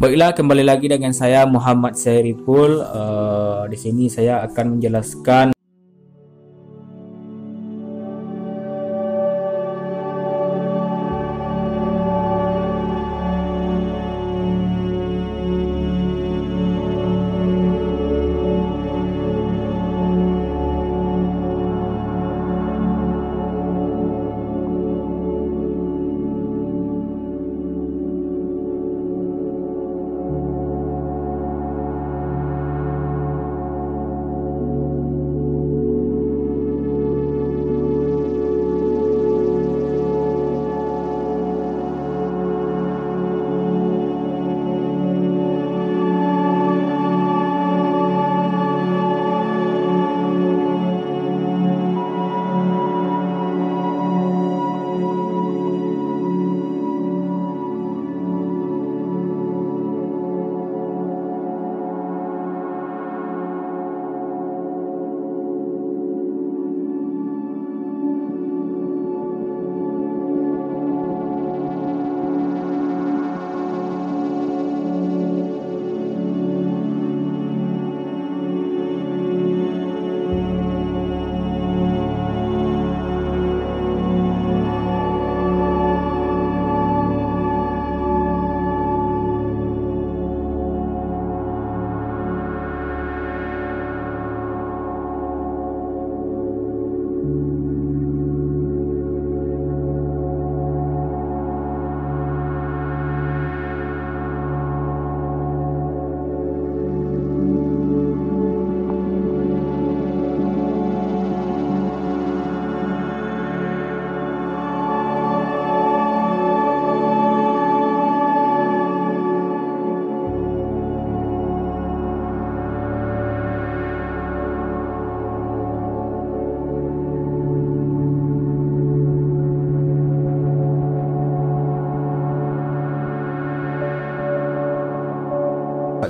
Baiklah, kembali lagi dengan saya Muhammad Sairiful. Di sini saya akan menjelaskan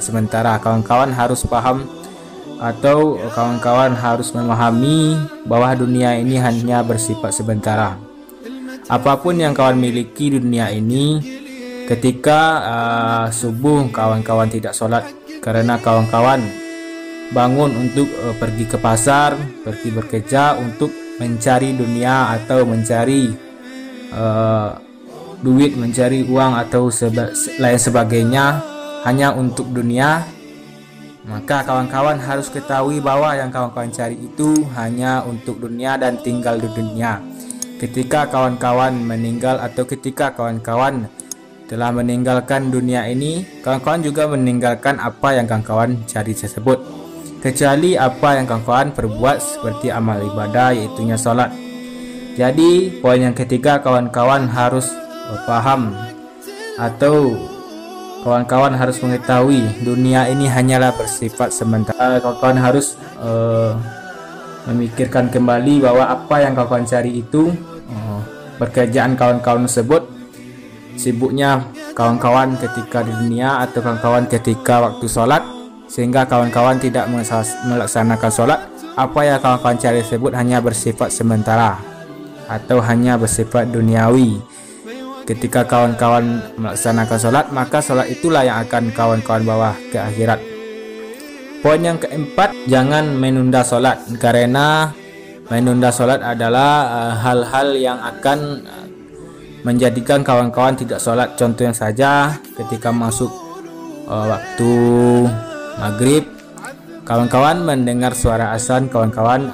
sementara. Kawan-kawan harus paham atau kawan-kawan harus memahami bahwa dunia ini hanya bersifat sementara. Apapun yang kawan miliki di dunia ini, ketika subuh kawan-kawan tidak sholat karena kawan-kawan bangun untuk pergi ke pasar, pergi bekerja untuk mencari dunia atau mencari duit, mencari uang atau lain sebagainya hanya untuk dunia, maka kawan-kawan harus ketahui bahwa yang kawan-kawan cari itu hanya untuk dunia dan tinggal di dunia. Ketika kawan-kawan meninggal atau ketika kawan-kawan telah meninggalkan dunia ini, kawan-kawan juga meninggalkan apa yang kawan-kawan cari tersebut, kecuali apa yang kawan-kawan perbuat seperti amal ibadah, yaitunya sholat. Jadi poin yang ketiga, kawan-kawan harus paham atau kawan-kawan harus mengetahui dunia ini hanyalah bersifat sementara. Kawan-kawan harus memikirkan kembali bahwa apa yang kawan-kawan cari itu pekerjaan kawan-kawan tersebut, sibuknya kawan-kawan ketika di dunia atau kawan-kawan ketika waktu sholat, sehingga kawan-kawan tidak melaksanakan sholat. Apa yang kawan-kawan cari tersebut hanya bersifat sementara atau hanya bersifat duniawi. Ketika kawan-kawan melaksanakan sholat, maka sholat itulah yang akan kawan-kawan bawa ke akhirat. Poin yang keempat, jangan menunda sholat, karena menunda sholat adalah hal-hal yang akan menjadikan kawan-kawan tidak sholat. Contohnya saja, ketika masuk waktu maghrib, kawan-kawan mendengar suara azan, kawan-kawan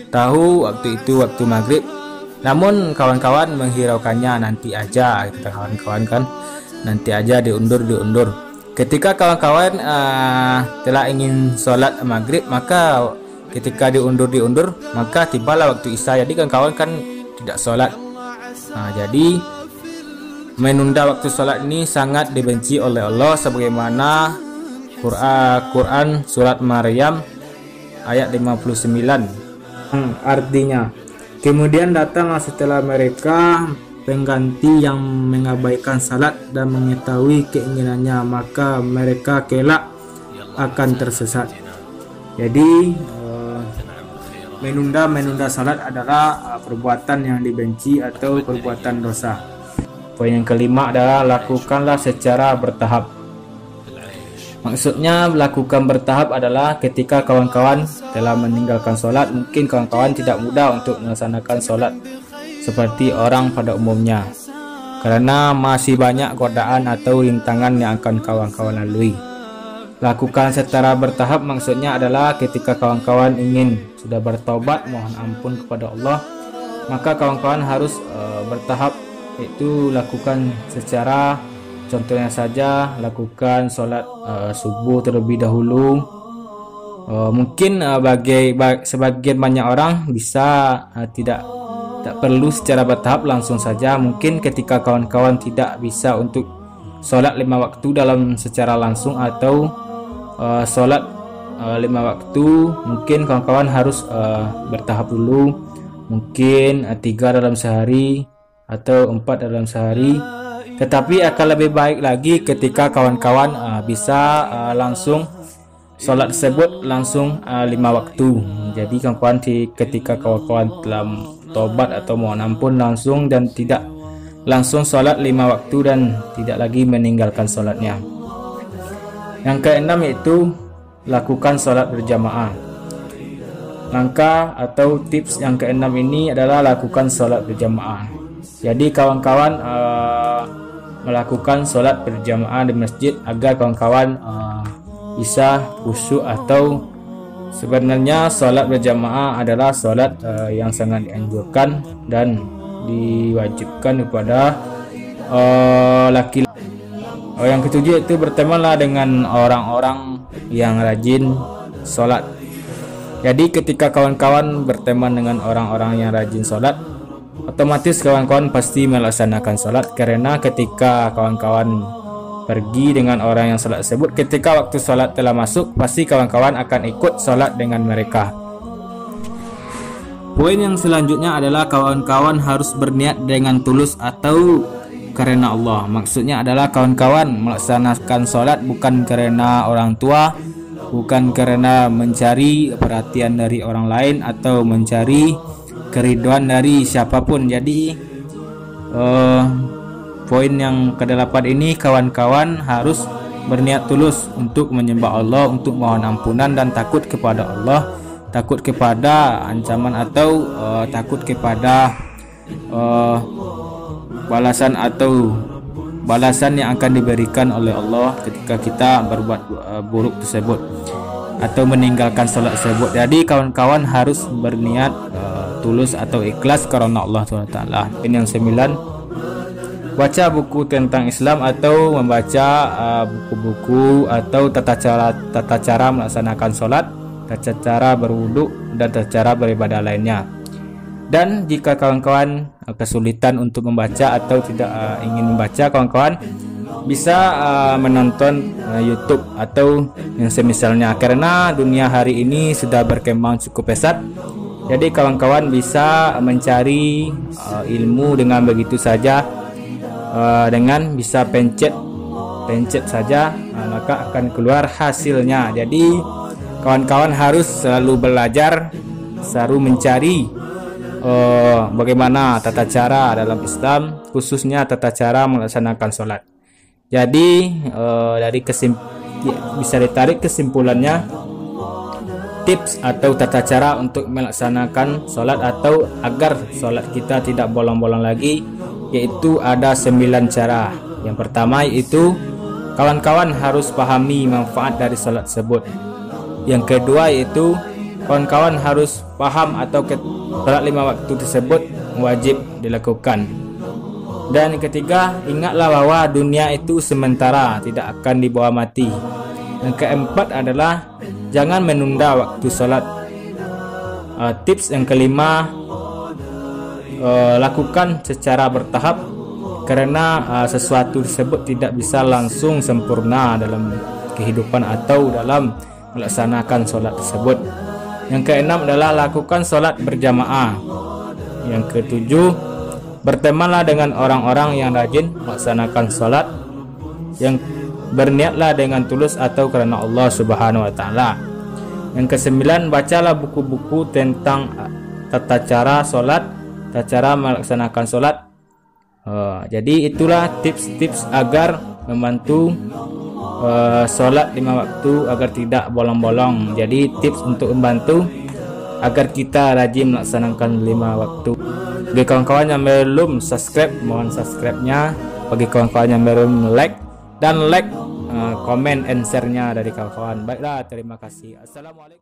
tahu waktu itu waktu maghrib, namun kawan-kawan menghiraukannya, nanti aja, kata kawan-kawan kan, nanti aja, diundur. Ketika kawan-kawan telah ingin sholat maghrib, maka ketika diundur, maka tibalah waktu isya. Jadi kawan-kawan kan tidak sholat. Jadi menunda waktu sholat ini sangat dibenci oleh Allah, sebagaimana Quran surat Maryam ayat 59, artinya, kemudian datanglah setelah mereka pengganti yang mengabaikan salat dan mengetahui keinginannya, maka mereka kelak akan tersesat. Jadi menunda salat adalah perbuatan yang dibenci atau perbuatan dosa. Poin yang kelima adalah lakukanlah secara bertahap. Maksudnya melakukan bertahap adalah ketika kawan-kawan telah meninggalkan sholat, mungkin kawan-kawan tidak mudah untuk melaksanakan sholat seperti orang pada umumnya, karena masih banyak godaan atau rintangan yang akan kawan-kawan lalui. Lakukan secara bertahap maksudnya adalah ketika kawan-kawan ingin sudah bertobat mohon ampun kepada Allah, maka kawan-kawan harus bertahap, yaitu lakukan secara, contohnya saja lakukan sholat subuh terlebih dahulu. Mungkin sebagian banyak orang bisa tidak perlu secara bertahap, langsung saja. Mungkin ketika kawan-kawan tidak bisa untuk sholat 5 waktu dalam secara langsung atau sholat 5 waktu, mungkin kawan-kawan harus bertahap dulu, mungkin 3 dalam sehari atau 4 dalam sehari. Tetapi akan lebih baik lagi ketika kawan-kawan bisa langsung sholat tersebut langsung 5 waktu. Jadi kawan-kawan ketika kawan-kawan telah tobat atau mohon ampun langsung dan tidak langsung sholat 5 waktu dan tidak lagi meninggalkan sholatnya. Yang keenam yaitu lakukan sholat berjamaah. Langkah atau tips yang keenam ini adalah lakukan sholat berjamaah. Jadi kawan-kawan melakukan sholat berjamaah di masjid agar kawan-kawan bisa khusyuk, atau sebenarnya sholat berjamaah adalah sholat yang sangat dianjurkan dan diwajibkan kepada laki-laki. Yang ketujuh itu bertemanlah dengan orang-orang yang rajin sholat. Jadi ketika kawan-kawan berteman dengan orang-orang yang rajin sholat, otomatis kawan-kawan pasti melaksanakan sholat, karena ketika kawan-kawan pergi dengan orang yang sholat tersebut, ketika waktu sholat telah masuk, pasti kawan-kawan akan ikut sholat dengan mereka. Poin yang selanjutnya adalah kawan-kawan harus berniat dengan tulus atau karena Allah. Maksudnya adalah kawan-kawan melaksanakan sholat bukan karena orang tua, bukan karena mencari perhatian dari orang lain atau mencari keriduan dari siapapun. Jadi poin yang ke-8 ini, kawan-kawan harus berniat tulus untuk menyembah Allah, untuk mohon ampunan dan takut kepada Allah, takut kepada ancaman atau takut kepada balasan yang akan diberikan oleh Allah ketika kita berbuat buruk tersebut atau meninggalkan sholat tersebut. Jadi kawan-kawan harus berniat tulus atau ikhlas karena Allah SWT. Ini yang 9, baca buku tentang Islam atau membaca buku-buku atau tata cara melaksanakan sholat, tata cara berwudu dan tata cara beribadah lainnya. Dan jika kawan-kawan kesulitan untuk membaca atau tidak ingin membaca, kawan-kawan bisa menonton YouTube atau yang semisalnya, karena dunia hari ini sudah berkembang cukup pesat. Jadi kawan-kawan bisa mencari ilmu dengan begitu saja, dengan bisa pencet saja, maka akan keluar hasilnya. Jadi kawan-kawan harus selalu belajar, selalu mencari bagaimana tata cara dalam Islam, khususnya tata cara melaksanakan sholat. Jadi bisa ditarik kesimpulannya, tips atau tata cara untuk melaksanakan sholat atau agar sholat kita tidak bolong-bolong lagi, yaitu ada 9 cara. Yang pertama yaitu kawan-kawan harus pahami manfaat dari sholat tersebut. Yang kedua yaitu kawan-kawan harus paham atau sholat 5 waktu tersebut wajib dilakukan. Dan yang ketiga, ingatlah bahwa dunia itu sementara, tidak akan dibawa mati. Yang keempat adalah jangan menunda waktu sholat. Tips yang kelima, lakukan secara bertahap, karena sesuatu tersebut tidak bisa langsung sempurna dalam kehidupan atau dalam melaksanakan sholat tersebut. Yang keenam adalah lakukan sholat berjamaah. Yang ketujuh, bertemanlah dengan orang-orang yang rajin melaksanakan sholat, yang berniatlah dengan tulus atau karena Allah Subhanahu wa Ta'ala. Yang kesembilan, bacalah buku-buku tentang tata cara sholat, tata cara melaksanakan sholat. Jadi itulah tips-tips agar membantu sholat 5 waktu agar tidak bolong-bolong. Jadi tips untuk membantu agar kita rajin melaksanakan 5 waktu. Bagi kawan-kawan yang belum subscribe, mohon subscribe-nya. Bagi kawan-kawan yang belum like, dan like, komen and share-nya dari kawan-kawan. Baiklah, terima kasih. Assalamualaikum.